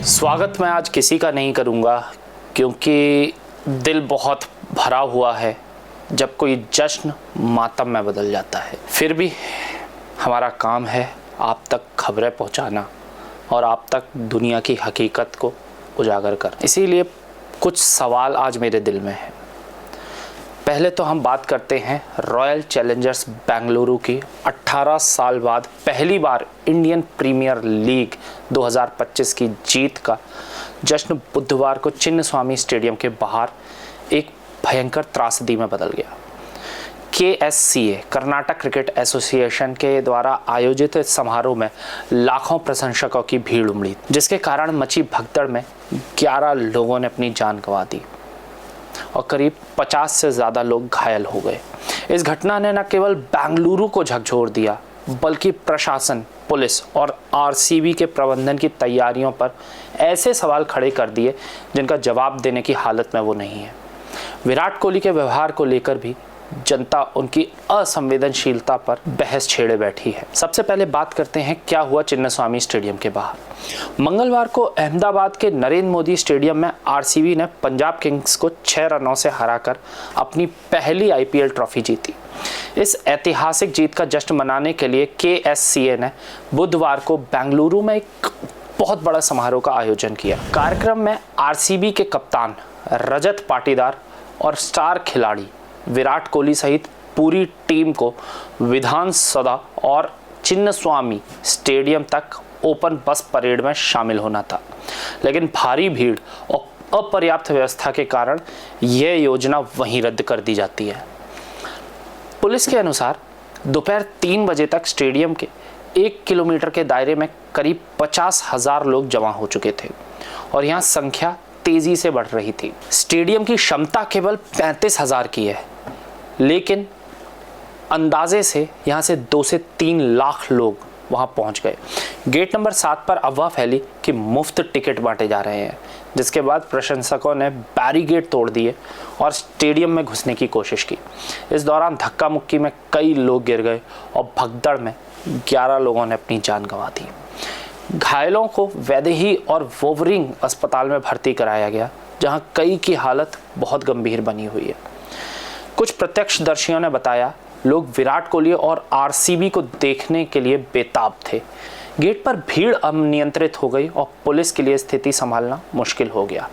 स्वागत मैं आज किसी का नहीं करूँगा क्योंकि दिल बहुत भरा हुआ है जब कोई जश्न मातम में बदल जाता है। फिर भी हमारा काम है आप तक खबरें पहुँचाना और आप तक दुनिया की हकीकत को उजागर कर। इसीलिए कुछ सवाल आज मेरे दिल में है। पहले तो हम बात करते हैं रॉयल चैलेंजर्स बेंगलुरु की 18 साल बाद पहली बार इंडियन प्रीमियर लीग 2025 की जीत का जश्न बुधवार को चिन्नस्वामी स्टेडियम के बाहर एक भयंकर त्रासदी में बदल गया। KSCA कर्नाटक क्रिकेट एसोसिएशन के द्वारा आयोजित इस समारोह में लाखों प्रशंसकों की भीड़ उमड़ी, जिसके कारण मची भगदड़ में 11 लोगों ने अपनी जान गंवा दी और करीब 50 से ज़्यादा लोग घायल हो गए। इस घटना ने न केवल बेंगलुरु को झकझोर दिया बल्कि प्रशासन, पुलिस और RCB के प्रबंधन की तैयारियों पर ऐसे सवाल खड़े कर दिए जिनका जवाब देने की हालत में वो नहीं है। विराट कोहली के व्यवहार को लेकर भी जनता उनकी असंवेदनशीलता पर बहस छेड़े बैठी है। सबसे पहले बात करते हैं क्या हुआ चिन्नस्वामी स्टेडियम के बाहर। मंगलवार को अहमदाबाद के नरेंद्र मोदी स्टेडियम में RCB ने पंजाब किंग्स को 6 रनों से हराकर अपनी पहली IPL ट्रॉफी जीती। इस ऐतिहासिक जीत का जश्न मनाने के लिए KSCA ने बुधवार को बेंगलुरु में एक बहुत बड़ा समारोह का आयोजन किया। कार्यक्रम में RCB के कप्तान रजत पाटीदार और स्टार खिलाड़ी विराट कोहली सहित पूरी टीम को विधानसौधा और चिन्नस्वामी स्टेडियम तक ओपन बस परेड में शामिल होना था, लेकिन भारी भीड़ और अपर्याप्त व्यवस्था के कारण यह योजना वहीं रद्द कर दी जाती है। पुलिस के अनुसार दोपहर 3 बजे तक स्टेडियम के 1 किलोमीटर के दायरे में करीब 50,000 लोग जमा हो चुके थे और यहाँ संख्या तेजी से बढ़ रही थी। स्टेडियम की क्षमता केवल 35,000 की है, लेकिन अंदाजे से यहाँ से 2 से 3 लाख लोग वहाँ पहुँच गए। गेट नंबर 7 पर अफवाह फैली कि मुफ्त टिकट बांटे जा रहे हैं, जिसके बाद प्रशंसकों ने बैरिकेड तोड़ दिए और स्टेडियम में घुसने की कोशिश की। इस दौरान धक्का मुक्की में कई लोग गिर गए और भगदड़ में 11 लोगों ने अपनी जान गंवा दी। घायलों को वैदेही और वोवरिंग अस्पताल में भर्ती कराया गया, जहां कई की हालत बहुत गंभीर बनी हुई है। कुछ प्रत्यक्षदर्शियों ने बताया लोग विराट कोहली और RCB को देखने के लिए बेताब थे। गेट पर भीड़ अनियंत्रित हो गई और पुलिस के लिए स्थिति संभालना मुश्किल हो गया।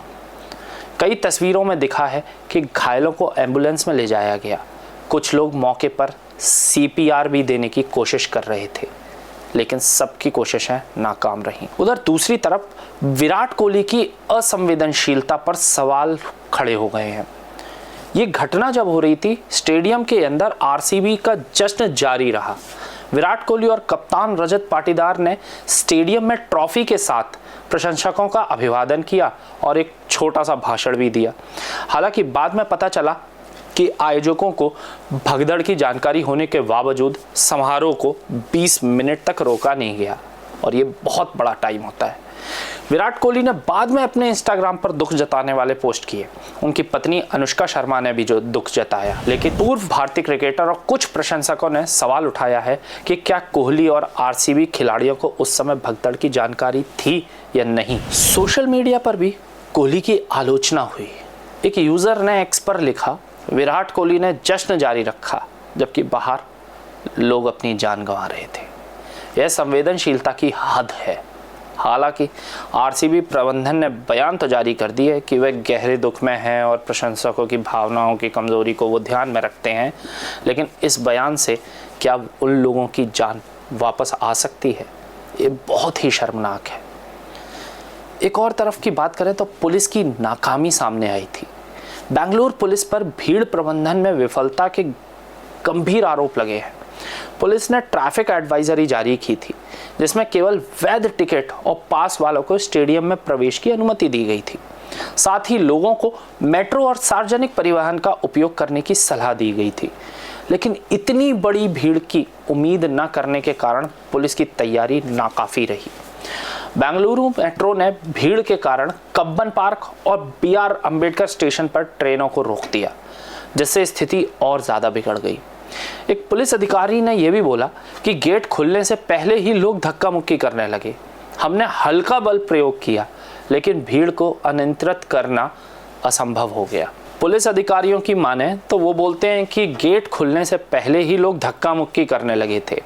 कई तस्वीरों में दिखा है कि घायलों को एम्बुलेंस में ले जाया गया। कुछ लोग मौके पर CPR भी देने की कोशिश कर रहे थे, लेकिन सबकी कोशिशें नाकाम रहीं। उधर दूसरी तरफ विराट कोहली की असंवेदनशीलता पर सवाल खड़े हो गए हैं। ये घटना जब हो रही थी, स्टेडियम के अंदर RCB का जश्न जारी रहा। विराट कोहली और कप्तान रजत पाटीदार ने स्टेडियम में ट्रॉफी के साथ प्रशंसकों का अभिवादन किया और एक छोटा सा भाषण भी दिया। हालांकि बाद में पता चला कि आयोजकों को भगदड़ की जानकारी होने के बावजूद समारोह को 20 मिनट तक रोका नहीं गया, और ये बहुत बड़ा टाइम होता है। विराट कोहली ने बाद में अपने इंस्टाग्राम पर दुख जताने वाले पोस्ट किए। उनकी पत्नी अनुष्का शर्मा ने भी जो दुख जताया, लेकिन पूर्व भारतीय क्रिकेटर और कुछ प्रशंसकों ने सवाल उठाया है कि क्या कोहली और RCB खिलाड़ियों को उस समय भगदड़ की जानकारी थी या नहीं। सोशल मीडिया पर भी कोहली की आलोचना हुई। एक यूजर ने X पर लिखा, विराट कोहली ने जश्न जारी रखा जबकि बाहर लोग अपनी जान गंवा रहे थे। यह संवेदनशीलता की हद है। हालांकि RCB प्रबंधन ने बयान तो जारी कर दिया है कि वे गहरे दुख में हैं और प्रशंसकों की भावनाओं की कमजोरी को वो ध्यान में रखते हैं, लेकिन इस बयान से क्या उन लोगों की जान वापस आ सकती है? ये बहुत ही शर्मनाक है। एक और तरफ की बात करें तो पुलिस की नाकामी सामने आई थी। बेंगलुरु पुलिस पर भीड़ प्रबंधन में विफलता के गंभीर आरोप लगे हैं। पुलिस ने ट्रैफिक एडवाइजरी जारी की थी, जिसमें केवल वैध टिकट और पास वालों को स्टेडियम में प्रवेश की अनुमति दी गई थी। साथ ही लोगों को मेट्रो और सार्वजनिक परिवहन का उपयोग करने की सलाह दी गई थी, लेकिन इतनी बड़ी भीड़ की उम्मीद न करने के कारण पुलिस की तैयारी नाकाफी रही। बेंगलुरु मेट्रो ने भीड़ के कारण कब्बन पार्क और BR अम्बेडकर स्टेशन पर ट्रेनों को रोक दिया, जिससे स्थिति और ज़्यादा बिगड़ गई। एक पुलिस अधिकारी ने यह भी बोला कि गेट खुलने से पहले ही लोग धक्का मुक्की करने लगे। हमने हल्का बल प्रयोग किया, लेकिन भीड़ को अनियंत्रित करना असंभव हो गया। पुलिस अधिकारियों की माने तो वो बोलते हैं कि गेट खुलने से पहले ही लोग धक्का मुक्की करने लगे थे।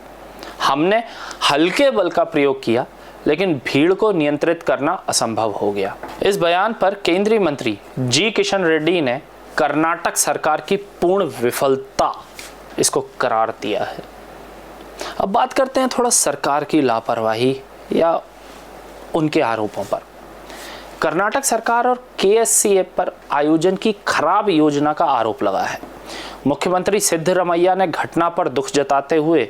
हमने हल्के बल का प्रयोग किया, लेकिन भीड़ को नियंत्रित करना असंभव हो गया। इस बयान पर केंद्रीय मंत्री जी किशन रेड्डी ने कर्नाटक सरकार की पूर्ण विफलता इसको करार दिया है। अब बात करते हैं थोड़ा सरकार की लापरवाही या उनके आरोपों पर। कर्नाटक सरकार और केएससीए पर आयोजन की खराब योजना का आरोप लगा है। मुख्यमंत्री सिद्धरमैया ने घटना पर दुख जताते हुए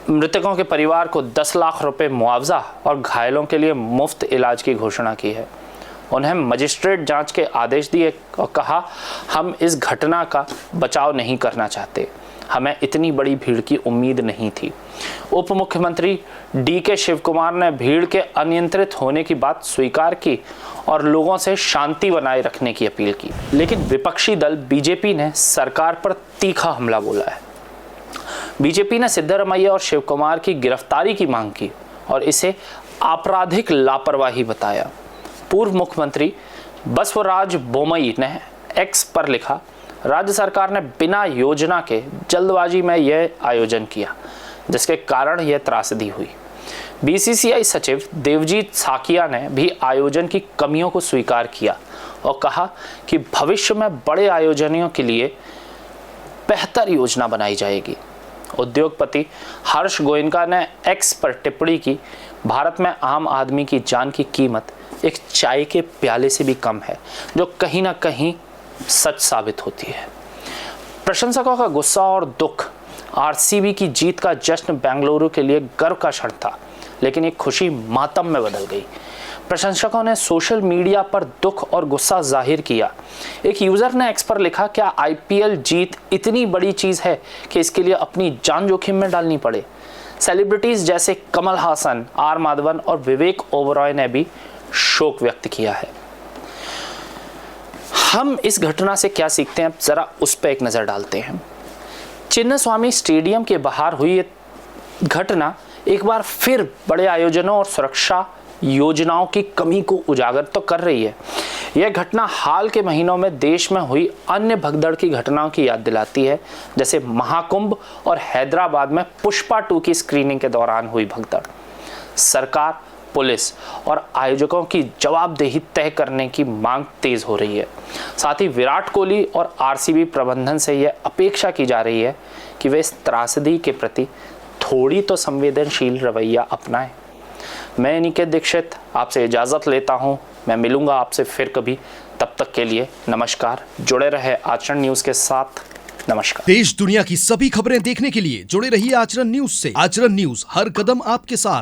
मृतकों के परिवार को 10 लाख रुपए मुआवजा और घायलों के लिए मुफ्त इलाज की घोषणा की है। उन्हें मजिस्ट्रेट जांच के आदेश दिए और कहा, हम इस घटना का बचाव नहीं करना चाहते, हमें इतनी बड़ी भीड़ की उम्मीद नहीं थी। उप मुख्यमंत्री डीके शिवकुमार ने भीड़ के अनियंत्रित होने की बात स्वीकार की और लोगों से शांति बनाए रखने की अपील की। लेकिन विपक्षी दल बीजेपी ने सरकार पर तीखा हमला बोला है। बीजेपी ने सिद्धरमैया और शिवकुमार की गिरफ्तारी की मांग की और इसे आपराधिक लापरवाही बताया। पूर्व मुख्यमंत्री बसवराज बोमई ने एक्स पर लिखा, राज्य सरकार ने बिना योजना के जल्दबाजी में यह आयोजन किया, जिसके कारण यह त्रासदी हुई। बीसीसीआई सचिव देवजीत साकिया ने भी आयोजन की कमियों को स्वीकार किया और कहा कि भविष्य में बड़े आयोजनों के लिए बेहतर योजना बनाई जाएगी। उद्योगपति हर्ष गोयनका ने एक्स पर टिप्पणी की, भारत में आम आदमी की जान की कीमत एक चाय के प्याले से भी कम है, जो कहीं ना कहीं सच साबित होती है। प्रशंसकों का गुस्सा और दुख। आरसीबी की जीत का जश्न बेंगलुरु के लिए गर्व का क्षण था, लेकिन एक खुशी मातम में बदल गई। प्रशंसकों ने सोशल मीडिया पर दुख और गुस्सा जाहिर किया। एक यूजर ने एक्स पर लिखा, क्या आईपीएल जीत इतनी बड़ी चीज है कि इसके लिए अपनी जान जोखिम में डालनी पड़े? सेलिब्रिटीज जैसे कमल हासन, आर माधवन और विवेक ओबरॉय ने भी शोक व्यक्त किया है। हम इस घटना से क्या सीखते हैं, जरा उस पर एक नजर डालते हैं। चिन्नस्वामी स्टेडियम के बाहर हुई ये घटना एक बार फिर बड़े आयोजनों और सुरक्षा योजनाओं की कमी को उजागर तो कर रही है। यह घटना हाल के महीनों में देश में हुई अन्य भगदड़ की घटनाओं की याद दिलाती है, जैसे महाकुंभ और हैदराबाद में पुष्पा 2 की स्क्रीनिंग के दौरान हुई भगदड़। सरकार, पुलिस और आयोजकों की जवाबदेही तय करने की मांग तेज हो रही है। साथ ही विराट कोहली और आरसीबी प्रबंधन से यह अपेक्षा की जा रही है कि वे इस त्रासदी के प्रति थोड़ी तो संवेदनशील रवैया अपनाएं। मैं निकेत दीक्षित आपसे इजाज़त लेता हूं। मैं मिलूंगा आपसे फिर कभी, तब तक के लिए नमस्कार। जुड़े रहे आचरण न्यूज़ के साथ। नमस्कार। देश दुनिया की सभी खबरें देखने के लिए जुड़े रहिए आचरण न्यूज़ से। आचरण न्यूज़ हर कदम आपके साथ।